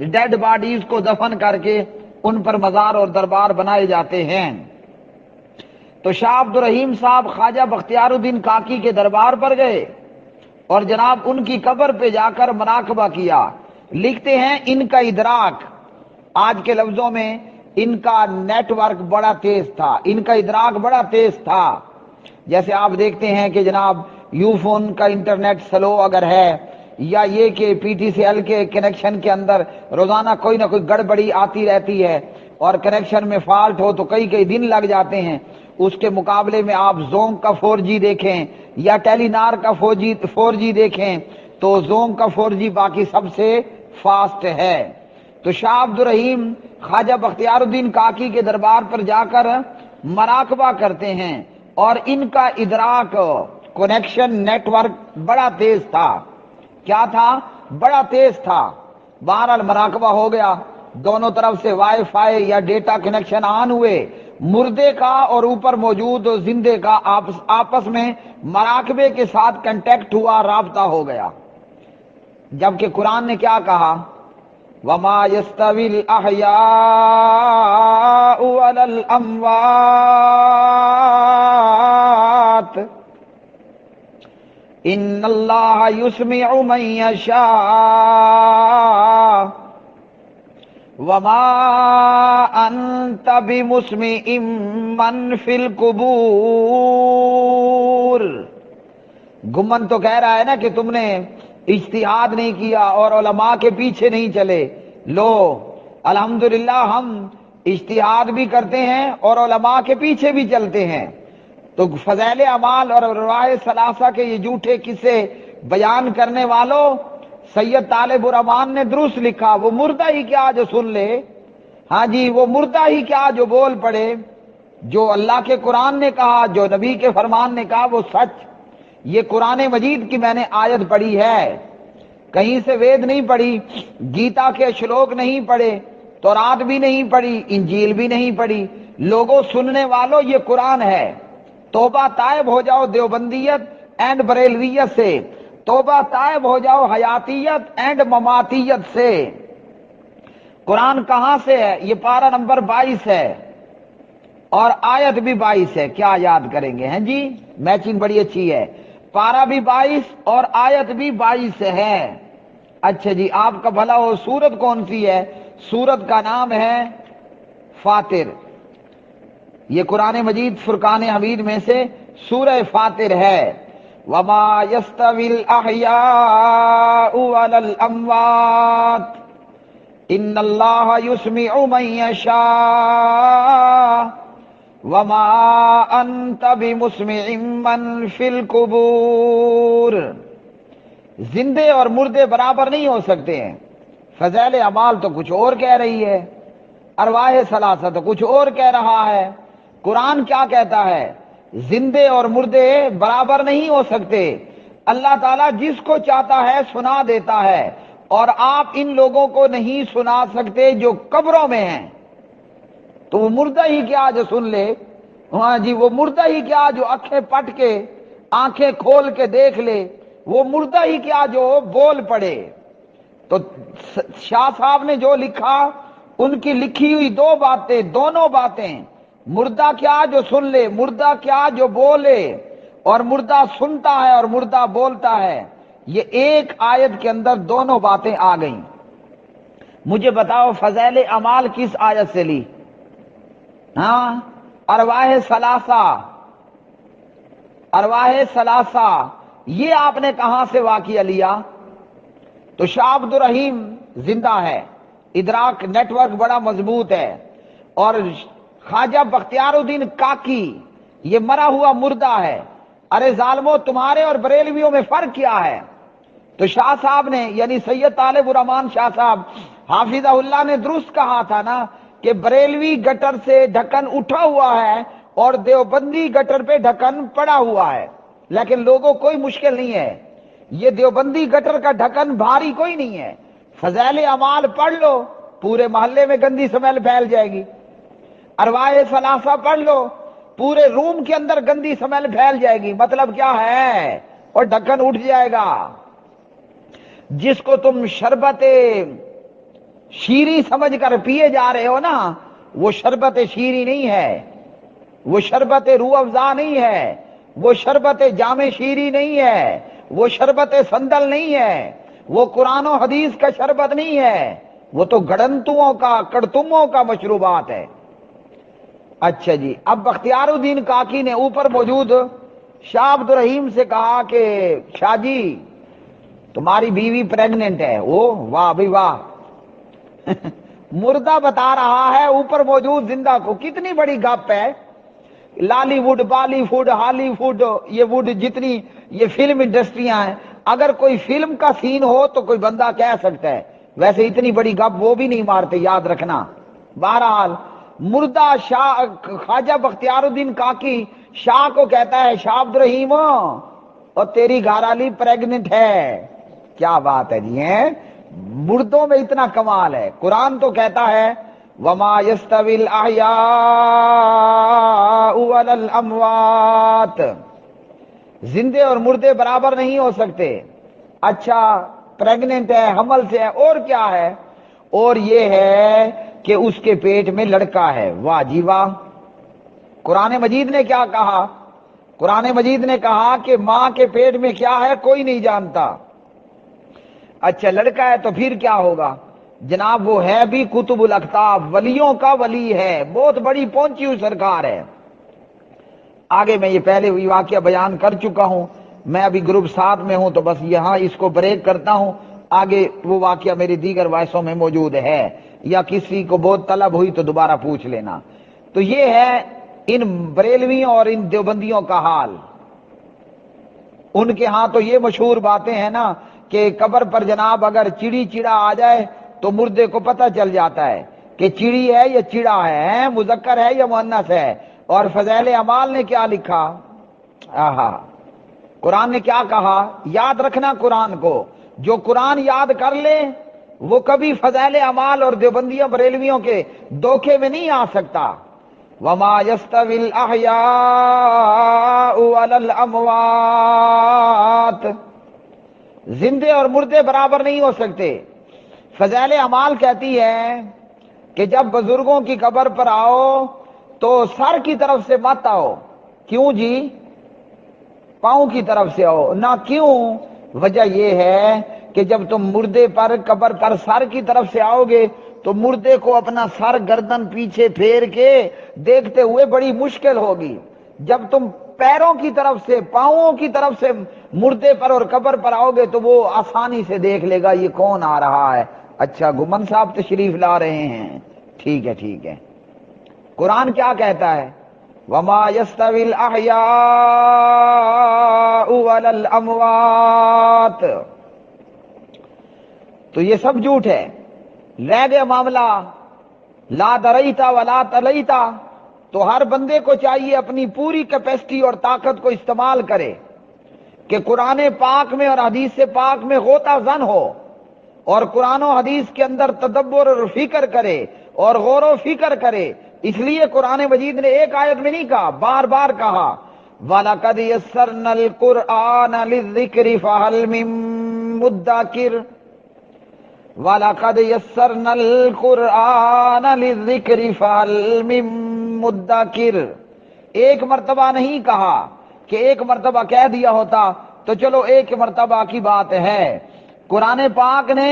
Dead bodies کو دفن کر کے ان پر مزار اور دربار بنائے جاتے ہیں۔ تو شاہ عبد الرحیم صاحب خواجہ بختیار الدین کاکی کے دربار پر گئے اور جناب ان کی قبر پہ جا کر مراقبہ کیا۔ لکھتے ہیں ان کا ادراک، آج کے لفظوں میں ان کا نیٹ ورک بڑا تیز تھا، ان کا ادراک بڑا تیز تھا۔ جیسے آپ دیکھتے ہیں کہ جناب یو فون کا انٹرنیٹ سلو اگر ہے، یا یہ کہ پی ٹی سی ایل کے کنیکشن کے اندر روزانہ کوئی نہ کوئی گڑبڑی آتی رہتی ہے اور کنیکشن میں فالٹ ہو تو کئی دن لگ جاتے ہیں، اس کے مقابلے میں آپ زونگ کا 4G دیکھیں یا ٹیلی نار کا 4G دیکھیں تو زونگ کا 4G باقی سب سے فاسٹ ہے۔ تو شاہ عبد الرحیم خواجہ بختیار الدین کاکی کے دربار پر جا کر مراقبہ کرتے ہیں اور ان کا ادراک، کنیکشن نیٹ ورک بڑا تیز تھا۔ کیا تھا؟ بڑا تیز تھا۔ بہرحال مراقبہ ہو گیا، دونوں طرف سے وائی فائی یا ڈیٹا کنیکشن آن ہوئے، مردے کا اور اوپر موجود زندے کا آپس میں مراقبے کے ساتھ کنٹیکٹ ہوا، رابطہ ہو گیا۔ جبکہ قرآن نے کیا کہا؟ وَمَا يَسْتَوِي الْأَحْيَاءُ وَلَا الْأَمْوَاتُ إِنَّ اللَّهَ يُسْمِعُ مَن يَشَاءُ وَمَا أَنتَ بِمُسْمِعٍ مَّن فِي الْقُبُورِ۔ گمن تو کہہ رہا ہے نا کہ تم نے اجتہاد نہیں کیا اور علماء کے پیچھے نہیں چلے۔ لو الحمدللہ ہم اجتہاد بھی کرتے ہیں اور علماء کے پیچھے بھی چلتے ہیں۔ تو فضائل اعمال اور ارواح ثلاثہ کے یہ جھوٹے قصے بیان کرنے والوں، سید طالب الرحمان نے درست لکھا، وہ مردہ ہی کیا جو سن لے، ہاں جی وہ مردہ ہی کیا جو بول پڑے۔ جو اللہ کے قرآن نے کہا، جو نبی کے فرمان نے کہا وہ سچ۔ یہ قرآن مجید کی میں نے آیت پڑھی ہے، کہیں سے وید نہیں پڑھی، گیتا کے شلوک نہیں پڑھے، تورات بھی نہیں پڑھی، انجیل بھی نہیں پڑھی۔ لوگوں سننے والوں یہ قرآن ہے۔ توبہ طائب ہو جاؤ دیوبندیت اینڈ بریلویت سے، توبہ طائب ہو جاؤ حیاتیت اینڈ مماتیت سے۔ قرآن کہاں سے ہے؟ یہ پارہ نمبر 22 ہے اور آیت بھی 22 ہے۔ کیا یاد کریں گے ہیں جی؟ میچنگ بڑی اچھی ہے، پارہ بھی 22 اور آیت بھی 22 ہے۔ اچھا جی، آپ کا بھلا ہو، سورت کون سی ہے؟ سورت کا نام ہے فاطر۔ یہ قرآن مجید فرقان حمید میں سے سورہ فاطر ہے۔ وَمَا يَسْتَوِي الْأَحْيَاءُ وَلَا الْأَمْوَاتُ إِنَّ اللَّهَ يُسْمِعُ مَن يَشَاءُ وَمَا أَنتَ بِمُسْمِعٍ مَّن فِي الْقُبُورِ۔ زندے اور مردے برابر نہیں ہو سکتے ہیں۔ فضائل اعمال تو کچھ اور کہہ رہی ہے، ارواح ثلاثہ تو کچھ اور کہہ رہا ہے۔ قرآن کیا کہتا ہے؟ زندے اور مردے برابر نہیں ہو سکتے۔ اللہ تعالیٰ جس کو چاہتا ہے سنا دیتا ہے، اور آپ ان لوگوں کو نہیں سنا سکتے جو قبروں میں ہیں۔ تو وہ مردہ ہی کیا جو سن لے، ہاں جی وہ مردہ ہی کیا جو آنکھیں پٹ کے آنکھیں کھول کے دیکھ لے، وہ مردہ ہی کیا جو بول پڑے۔ تو شاہ صاحب نے جو لکھا، ان کی لکھی ہوئی دو باتیں، دونوں باتیں، مردہ کیا جو سن لے، مردہ کیا جو بولے، اور مردہ سنتا ہے اور مردہ بولتا ہے، یہ ایک آیت کے اندر دونوں باتیں آ گئیں۔ مجھے بتاؤ فضائل اعمال کس آیت سے لی؟ ہاں، ارواح ثلاثہ، ارواح ثلاثہ، یہ آپ نے کہاں سے واقعہ لیا؟ تو شاہ عبد الرحیم زندہ ہے، ادراک نیٹ ورک بڑا مضبوط ہے، اور خواجہ بختیار الدین کاکی یہ مرا ہوا مردہ ہے۔ ارے ظالمو، تمہارے اور بریلویوں میں فرق کیا ہے؟ تو شاہ صاحب نے یعنی سید طالب الرحمان شاہ صاحب حافظہ اللہ نے درست کہا تھا نا کہ بریلوی گٹر سے ڈھکن اٹھا ہوا ہے اور دیوبندی گٹر پہ ڈھکن پڑا ہوا ہے، لیکن لوگوں کوئی مشکل نہیں ہے، یہ دیوبندی گٹر کا ڈھکن بھاری کوئی نہیں ہے۔ فضائل اعمال پڑھ لو، پورے محلے میں گندی سمیل پھیل جائے گی۔ ارواح ثلاثہ پڑھ لو، پورے روم کے اندر گندی سمیل پھیل جائے گی۔ مطلب کیا ہے؟ اور ڈھکن اٹھ جائے گا۔ جس کو تم شربت شیریں سمجھ کر پیے جا رہے ہو نا، وہ شربت شیریں نہیں ہے، وہ شربت روح افزا نہیں ہے، وہ شربت جام شیریں نہیں ہے، وہ شربت سندل نہیں ہے، وہ قرآن و حدیث کا شربت نہیں ہے، وہ تو گڑنتوں کا کڑتموں کا مشروبات ہے۔ اچھا جی، اب بختیار الدین کاکی نے اوپر موجود شاہ عبد الرحیم سے کہا کہ شاہ جی تمہاری بیوی پریگننٹ ہے۔ وہ واہ بھائی واہ، مردہ بتا رہا ہے اوپر موجود زندہ کو، کتنی بڑی گپ ہے۔ لالی ووڈ، بالی ووڈ، ہالی ووڈ، یہ ووڈ جتنی یہ فلم انڈسٹریاں ہیں، اگر کوئی فلم کا سین ہو تو کوئی بندہ کہہ سکتا ہے، ویسے اتنی بڑی گپ وہ بھی نہیں مارتے، یاد رکھنا۔ بہرحال مردہ شاہ خواجہ بختیار الدین کاکی شاہ کو کہتا ہے، شاہ عبد الرحیم اور تیری گھر والی پریگننٹ ہے۔ کیا بات ہے جی، ہیں مردوں میں اتنا کمال ہے۔ قرآن تو کہتا ہے وما يستوي الاحياء ولا الاموات، زندے اور مردے برابر نہیں ہو سکتے۔ اچھا پریگننٹ ہے، حمل سے ہے، اور کیا ہے؟ اور یہ ہے کہ اس کے پیٹ میں لڑکا ہے۔ واہ جی واہ، قرآن مجید نے کیا کہا؟ قرآن مجید نے کہا کہ ماں کے پیٹ میں کیا ہے کوئی نہیں جانتا۔ اچھا لڑکا ہے تو پھر کیا ہوگا؟ جناب وہ ہے بھی کتب الاقطاب، ولیوں کا ولی ہے، بہت بڑی پہنچی ہوئی سرکار ہے۔ آگے میں یہ پہلے وہی واقعہ بیان کر چکا ہوں، میں ابھی گروپ 7 میں ہوں تو بس یہاں اس کو بریک کرتا ہوں، آگے وہ واقعہ میری دیگر وائسوں میں موجود ہے، یا کسی کو بہت طلب ہوئی تو دوبارہ پوچھ لینا۔ تو یہ ہے ان بریلویوں اور ان دیوبندیوں کا حال۔ ان کے ہاں تو یہ مشہور باتیں ہیں نا کہ قبر پر جناب اگر چڑی چڑا آ جائے تو مردے کو پتہ چل جاتا ہے کہ چڑی ہے یا چڑا ہے، مذکر ہے یا مؤنث ہے۔ اور فضائل اعمال نے کیا لکھا؟ آہا، قرآن نے کیا کہا؟ یاد رکھنا قرآن کو، جو قرآن یاد کر لے وہ کبھی فضائل اعمال اور دیوبندیوں بریلویوں کے دھوکے میں نہیں آ سکتا۔ وما يستوي الاحياء ولا الاموات، زندے اور مردے برابر نہیں ہو سکتے۔ فضائل اعمال کہتی ہے کہ جب بزرگوں کی قبر پر آؤ تو سر کی طرف سے مت آؤ۔ کیوں جی؟ پاؤں کی طرف سے آؤ نہ۔ کیوں؟ وجہ یہ ہے کہ جب تم مردے پر قبر پر سر کی طرف سے آؤ گے تو مردے کو اپنا سر گردن پیچھے پھیر کے دیکھتے ہوئے بڑی مشکل ہوگی۔ جب تم پیروں کی طرف سے، پاؤں کی طرف سے مردے پر اور قبر پر آؤ گے تو وہ آسانی سے دیکھ لے گا یہ کون آ رہا ہے۔ اچھا گمن صاحب تشریف لا رہے ہیں، ٹھیک ہے ٹھیک ہے۔ قرآن کیا کہتا ہے؟ وما يستوي الاحياء ولا الاموات، تو یہ سب جھوٹ ہے۔ رہ گیا معاملہ لا دریتا ولا تلیتا، تو ہر بندے کو چاہیے اپنی پوری کیپیسٹی اور طاقت کو استعمال کرے کہ قرآن پاک میں اور حدیث پاک میں غوطہ زن ہو، اور قرآن و حدیث کے اندر تدبر اور فکر کرے اور غور و فکر کرے۔ اس لیے قرآن مجید نے ایک آیت میں نہیں کہا، بار بار کہا وَلَقَدْ يَسَّرْنَا الْقُرْآنَ لِلذِّكْرِ فَهَلْ مِن مُدَّكِرٍ، وَلَقَدْ يَسَّرْنَا الْقُرْآنَ لِلذِّكْرِ فَهَلْ مِن مُدَّكِرٍ۔ ایک مرتبہ نہیں کہا کہ ایک مرتبہ کہہ دیا ہوتا تو چلو ایک مرتبہ کی بات ہے۔ قرآن پاک نے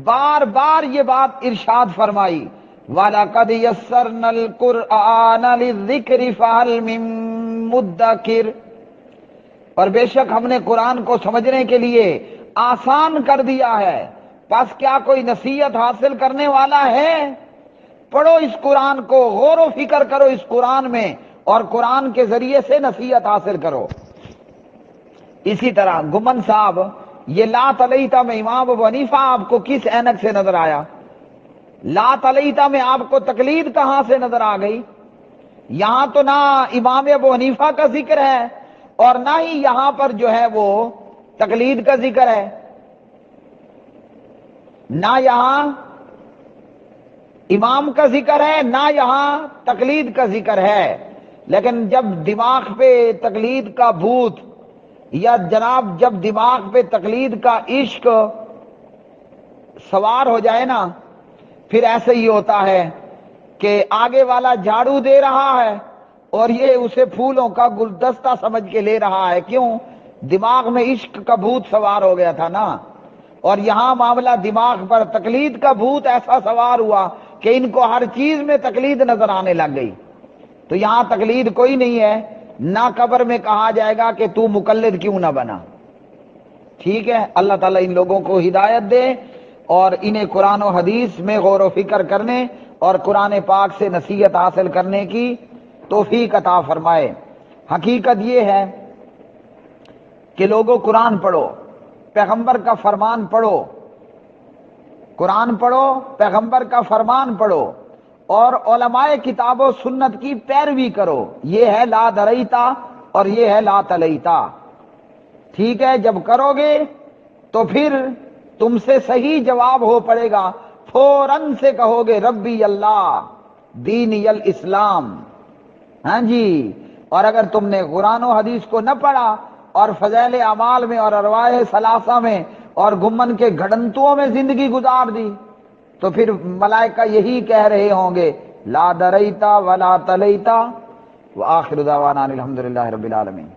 بار بار یہ بات ارشاد فرمائی وَلَقَدْ يَسَّرْنَا الْقُرْآنَ لِلذِّكْرِ فَهَلْ مِن مُدَّكِرٍ، اور بے شک ہم نے قرآن کو سمجھنے کے لیے آسان کر دیا ہے، پس کیا کوئی نصیحت حاصل کرنے والا ہے؟ پڑھو اس قرآن کو، غور و فکر کرو اس قرآن میں، اور قرآن کے ذریعے سے نصیحت حاصل کرو۔ اسی طرح گمن صاحب یہ لا تلیتا میں امام ابو حنیفہ آپ کو کس اینک سے نظر آیا؟ لا تلیتا میں آپ کو تقلید کہاں سے نظر آ گئی؟ یہاں تو نہ امام ابو حنیفہ کا ذکر ہے اور نہ ہی یہاں پر جو ہے وہ تقلید کا ذکر ہے، نہ یہاں امام کا ذکر ہے نہ یہاں تقلید کا ذکر ہے۔ لیکن جب دماغ پہ تقلید کا بھوت، یا جناب جب دماغ پہ تقلید کا عشق سوار ہو جائے نا پھر ایسے ہی ہوتا ہے کہ آگے والا جھاڑو دے رہا ہے اور یہ اسے پھولوں کا گلدستہ سمجھ کے لے رہا ہے. کیوں؟ دماغ میں عشق کا بھوت سوار ہو گیا تھا نا. اور یہاں معاملہ دماغ پر تقلید کا بھوت ایسا سوار ہوا کہ ان کو ہر چیز میں تقلید نظر آنے لگ گئی. تو یہاں تقلید کوئی نہیں ہے. نہ قبر میں کہا جائے گا کہ تو مقلد کیوں نہ بنا. ٹھیک ہے. اللہ تعالیٰ ان لوگوں کو ہدایت دے اور انہیں قرآن و حدیث میں غور و فکر کرنے اور قرآن پاک سے نصیحت حاصل کرنے کی توفیق عطا فرمائے. حقیقت یہ ہے کہ لوگوں قرآن پڑھو، پیغمبر کا فرمان پڑھو، قرآن پڑھو، پیغمبر کا فرمان پڑھو اور علماء کتاب و سنت کی پیروی کرو. یہ ہے لا دریتا اور یہ ہے لا تلیتا. ٹھیک ہے. جب کرو گے تو پھر تم سے صحیح جواب ہو پڑے گا. فوراً سے کہو گے ربی اللہ دینی الاسلام. ہاں جی. اور اگر تم نے قرآن و حدیث کو نہ پڑھا اور فضائل اعمال میں اور ارواح ثلاثہ میں اور گھمن کے گھڑنتوں میں زندگی گزار دی تو پھر ملائکہ یہی کہہ رہے ہوں گے لا دریتا ولا تلیتا. وآخر دعوانا الحمدللہ رب العالمین.